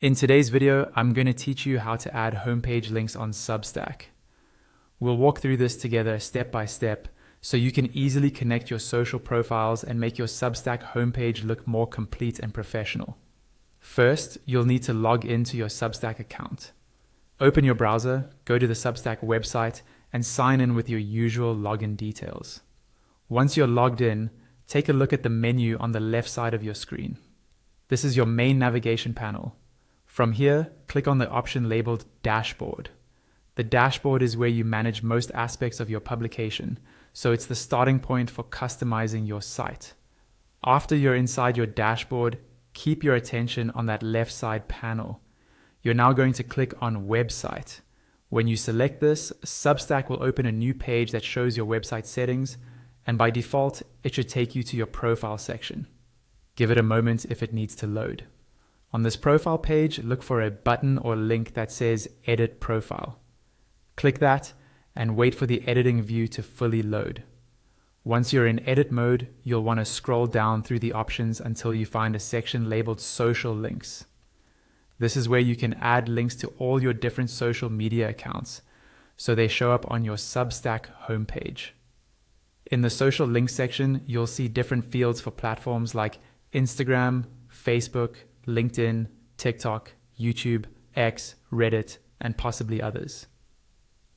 In today's video, I'm going to teach you how to add homepage links on Substack. We'll walk through this together step by step so you can easily connect your social profiles and make your Substack homepage look more complete and professional. First, you'll need to log into your Substack account. Open your browser, go to the Substack website, and sign in with your usual login details. Once you're logged in, take a look at the menu on the left side of your screen. This is your main navigation panel. From here, click on the option labeled Dashboard. The dashboard is where you manage most aspects of your publication, so it's the starting point for customizing your site. After you're inside your dashboard, keep your attention on that left side panel. You're now going to click on Website. When you select this, Substack will open a new page that shows your website settings, and by default, it should take you to your profile section. Give it a moment if it needs to load. On this profile page, look for a button or link that says Edit Profile. Click that and wait for the editing view to fully load. Once you're in edit mode, you'll want to scroll down through the options until you find a section labeled Social Links. This is where you can add links to all your different social media accounts, so they show up on your Substack homepage. In the social links section, you'll see different fields for platforms like Instagram, Facebook, LinkedIn, TikTok, YouTube, X, Reddit, and possibly others.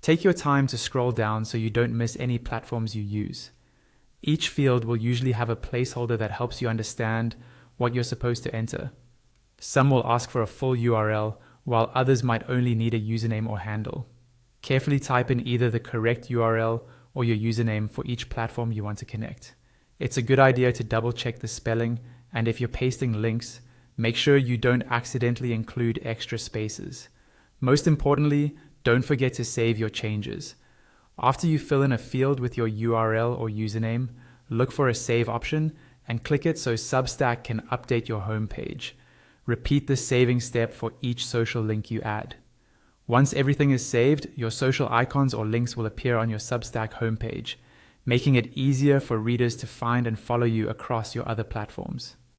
Take your time to scroll down so you don't miss any platforms you use. Each field will usually have a placeholder that helps you understand what you're supposed to enter. Some will ask for a full URL, while others might only need a username or handle. Carefully type in either the correct URL or your username for each platform you want to connect. It's a good idea to double check the spelling, and if you're pasting links, make sure you don't accidentally include extra spaces. Most importantly, don't forget to save your changes. After you fill in a field with your URL or username, look for a save option and click it so Substack can update your homepage. Repeat the saving step for each social link you add. Once everything is saved, your social icons or links will appear on your Substack homepage, making it easier for readers to find and follow you across your other platforms.